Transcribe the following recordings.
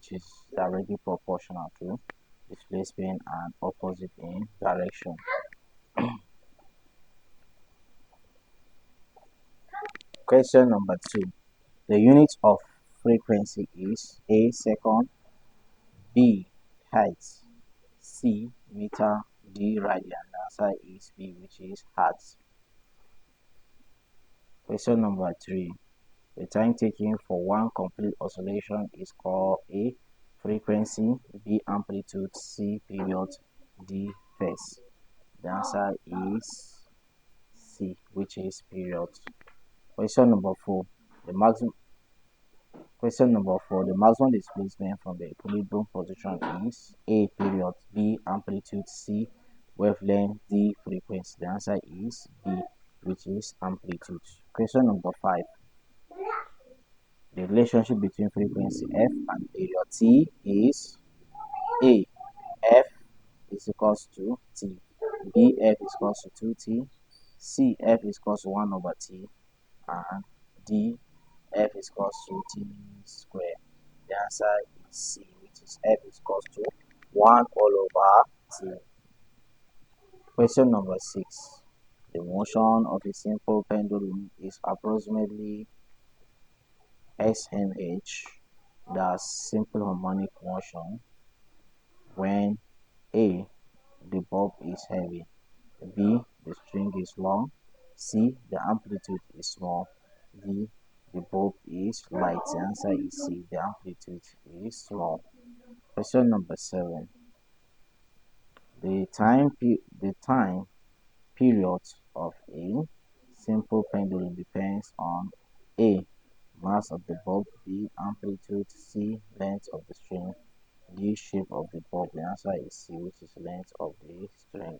which is directly proportional to displacement and opposite in direction. Question number 2. The unit of frequency is A second, B Hertz, C meter, D radian. The answer is B, which is Hertz. Question number 3. The time taken for one complete oscillation is called A frequency, B amplitude, C period, D phase. The answer is C, which is period. Question number 4. The maximum displacement from the equilibrium position is A period, B amplitude, C wavelength, D frequency. The answer is B, which is amplitude. Question number 5. The relationship between frequency F and period T is A F is equals to T, B F is equals to 2T, C F is equals to 1 over T, and D F is equals to T squared. The answer is C, which is F is equals to 1 all over T. Question number 6. The motion of a simple pendulum is approximately SMH, that's simple harmonic motion, when A. the bulb is heavy, B. the string is long, C. the amplitude is small, D. the bulb is light. The answer is C, the amplitude is small. Question number 7. The time period of a simple pendulum depends on A. mass of the bulb, B. amplitude, C. length of the string, D. shape of the bulb. The answer is C, which is length of the string.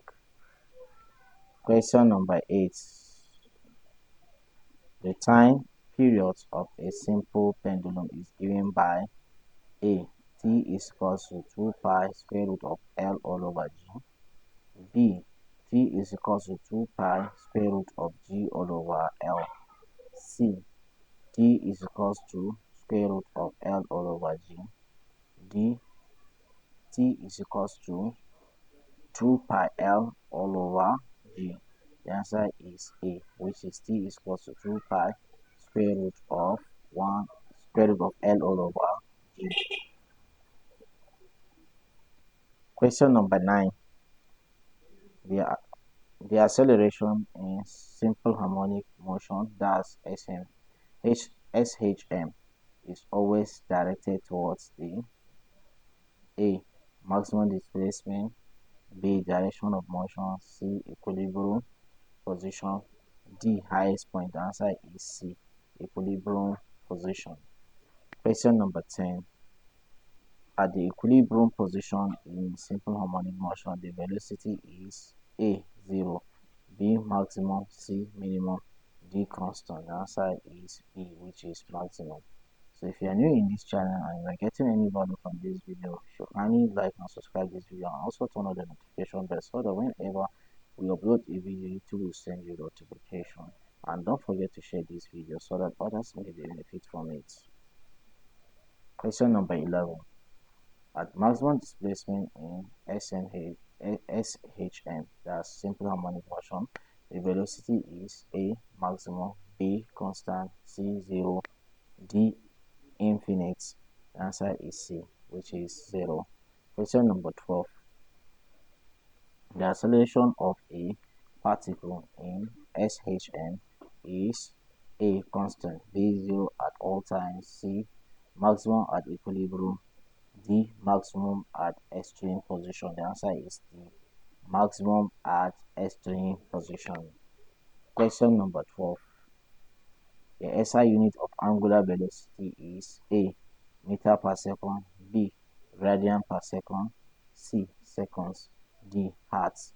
Question number 8. The time period of a simple pendulum is given by A. T is equals to 2 pi square root of L all over G, B. T is equals to 2 pi square root of G all over L, C. T is equals to square root of L all over G, D. T is equals to 2 pi L all over G. The answer is A, which is T is equals to 2 pi square root of L all over G. Question number 9. The acceleration in simple harmonic motion, that's SHM, is always directed towards the A. maximum displacement, B. direction of motion, C. equilibrium position, D. highest point. The answer is C, equilibrium position. Question number 10. At the equilibrium position in simple harmonic motion, the velocity is A. 0, B. maximum, C. minimum, D. constant. The answer is B, which is maximum. So if you are new in this channel and you are getting any value from this video, you should kindly like and subscribe this video and also turn on the notification bell so that whenever we upload a video, YouTube will send you notification. And don't forget to share this video so that others may benefit from it. Question number 11. At maximum displacement in SHM, that's simple harmonic motion, the velocity is A. maximum, B. constant, C. 0, D. infinite. The answer is C, which is 0. Question number 12. The acceleration of a particle in SHM is A. constant, B. 0 at all times, C. maximum at equilibrium, D. maximum at extreme position. The answer is D, maximum at extreme position. Question number 12. The SI unit of angular velocity is A. meter per second, B. radian per second, C. seconds, D. hertz.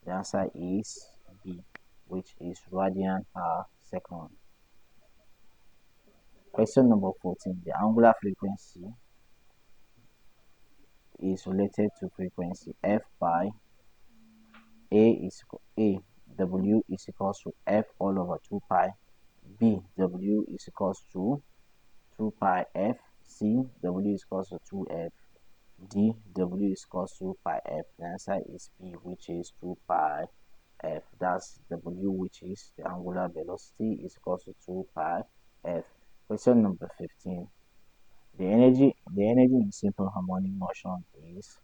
The answer is B, which is radian per second. Question number 14. The angular frequency is related to frequency F by W is equals to F all over 2 pi, B. W is equals to 2 pi F C, W is equals to 2F. D, W is equals to pi F. The answer is B, which is 2 pi F. That's W, which is the angular velocity, is equals to 2 pi F. Question number 15. The energy in simple harmonic motion is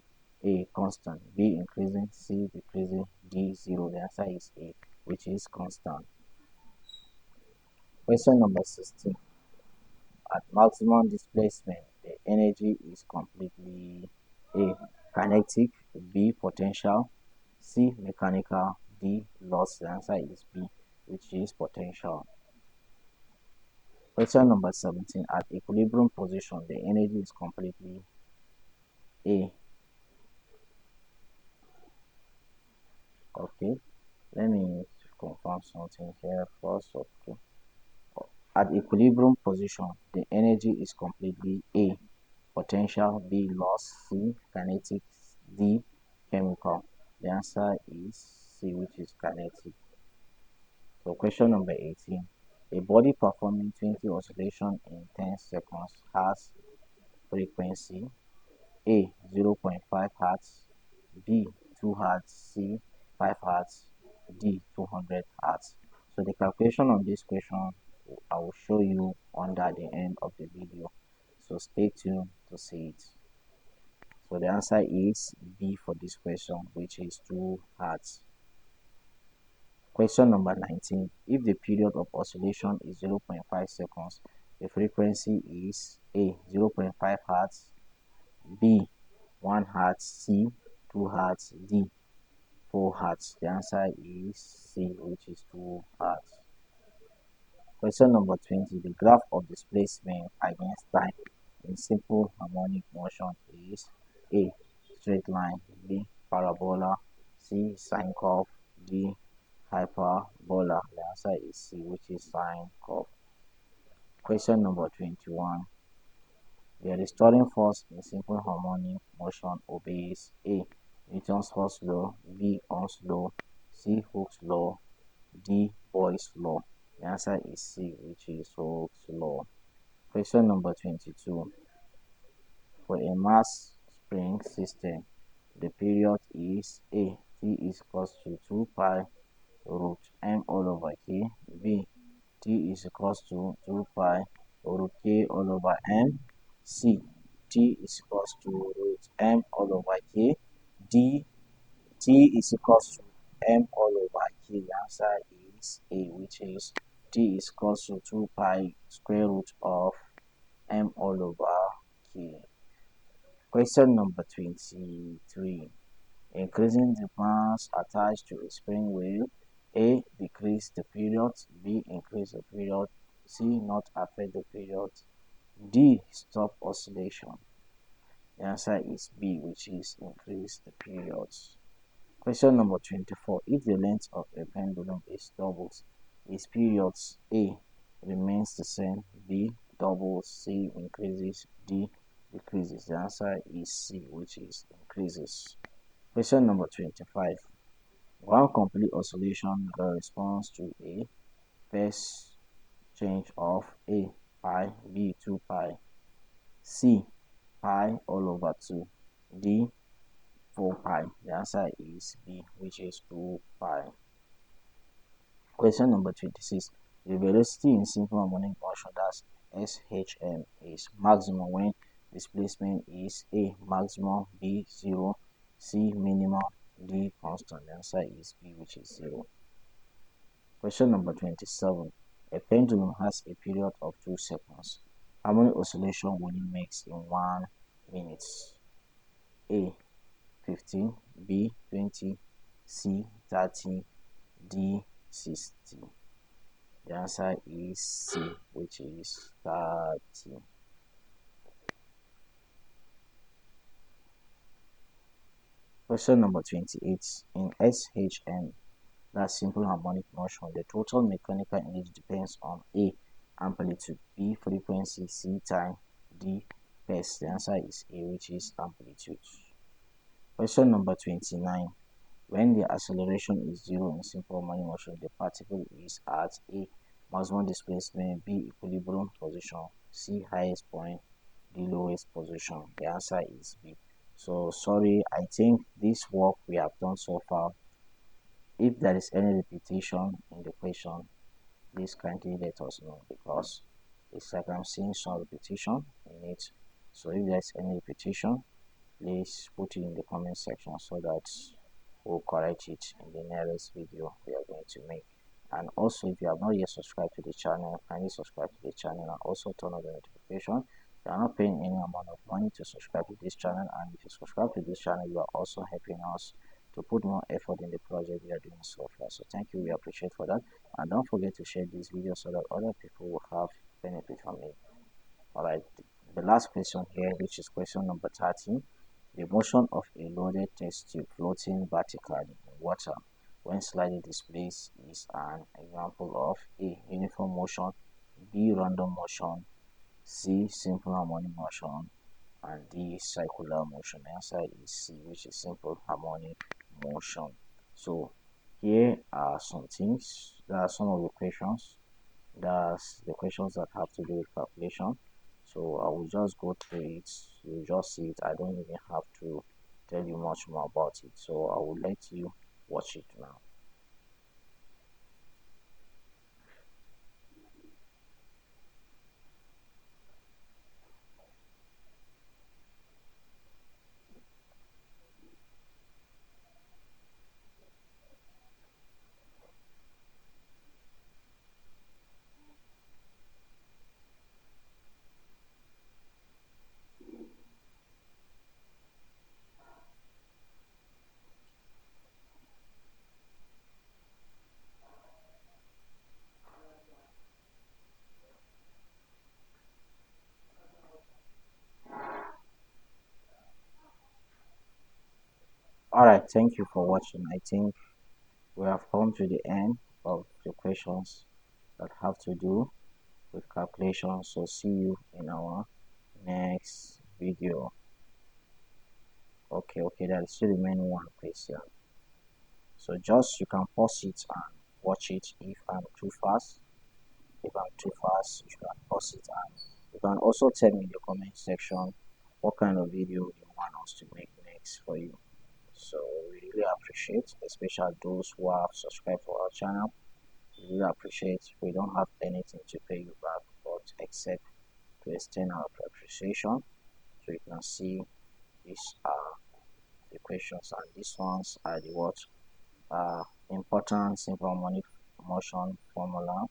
A, constant, B, increasing, C, decreasing, D, zero. The answer is A, which is constant. Question number 16. At maximum displacement, the energy is completely A, kinetic, B, potential, C, mechanical, D, loss. The answer is B, which is potential. Question number 17. At equilibrium position, the energy is completely A. Okay, let me confirm something here first. Okay. At equilibrium position, the energy is completely A, potential, B, loss, C, kinetic, D, chemical. The answer is C, which is kinetic. So question number 18. A body performing 20 oscillations in 10 seconds has frequency A, 0.5 Hertz, B, 2 Hertz, C, 5 Hertz, D, 200 Hertz. So the calculation on this question I will show you under the end of the video. So stay tuned to see it. So the answer is B for this question, which is 2 Hertz. Question number 19. If the period of oscillation is 0.5 seconds, the frequency is A, 0.5 Hertz, B, 1 Hertz, C, 2 Hertz, D, 4 Hertz. The answer is C, which is 2 Hertz. Question number 20. The graph of displacement against time in simple harmonic motion is A, straight line, B, parabola, C, sine curve, D, hyperbola. The answer is C, which is sine curve. Question number 21. The restoring force in simple harmonic motion obeys A, Newton's first law, B, Ohm's law, C, Hooke's law, D, Boyle's law. The answer is C, which is Hooke's law. Question number 22. For a mass spring system, the period is A, T is equals to 2 pi root m all over k, B, T is equals to 2 pi root k all over m, C, T is equals to root m all over k, D, T is equals to m all over k. The answer is A, which is T is equals to 2 pi square root of m all over k. Question number 23. Increasing the mass attached to a spring wheel, A, decrease the period, B, increase the period, C, not affect the period, D, stop oscillation. The answer is B, which is increase the periods. Question number 24. If the length of a pendulum is doubled, its periods A remains the same, B doubles, C increases, D decreases. The answer is C, which is increases. Question number 25. One complete oscillation corresponds to a phase change of A, pi, B, 2 pi, C, pi all over 2, D, 4 pi. The answer is B, which is 2 pi. Question number 26. The velocity in simple harmonic motion, that's SHM, is maximum when displacement is A, maximum, B, 0, C, minimum, D, constant. The answer is B, which is 0. Question number 27. A pendulum has a period of 2 seconds. How many oscillations will it make in 1 minute? A, 15, B, 20, C, 30, D, 60. The answer is C, which is 30. Question number 28. In SHM, that's simple harmonic motion, the total mechanical energy depends on A, amplitude, B, frequency, C, time, D, pace. The answer is A, which is amplitude. Question number 29. When the acceleration is 0 in simple harmonic motion, the particle is at A, maximum displacement, B, equilibrium position, C, highest point, the lowest position? The answer is B. So sorry, I think this work we have done so far, if there is any repetition in the question, please kindly let us know, because it's like I'm seeing some repetition in it. So if there's any repetition, please put it in the comment section so that we'll correct it in the nearest video we are going to make. And also, if you have not yet subscribed to the channel, kindly subscribe to the channel and also turn on the notification. You are not paying any amount of money to subscribe to this channel, and if you subscribe to this channel, you are also helping us to put more effort in the project we are doing so far. So thank you, we appreciate for that. And don't forget to share this video so that other people will have benefit from it. All right, the last question here, which is question number 13. The motion of a loaded test tube floating vertically in water when slightly displaced is an example of A. Uniform motion, B. Random motion, C. Simple harmonic motion, and D. Circular motion. The answer is C, which is simple harmonic motion. So here are some things. There are some of the questions. That's the questions that have to do with calculation. So I will just go through it. You just see it. I don't even have to tell you much more about it. So I will let you watch it now. All right, thank you for watching. I think we have come to the end of the questions that have to do with calculation. So see you in our next video. Okay, there is still remaining one question. So just you can pause it and watch it. If I'm too fast, you can pause it, and you can also tell me in the comment section what kind of video you want us to make next for you. So we really appreciate, especially those who have subscribed to our channel. We really appreciate. We don't have anything to pay you back, but except to extend our appreciation. So you can see these are the questions, and these ones are the what important simple harmonic motion formula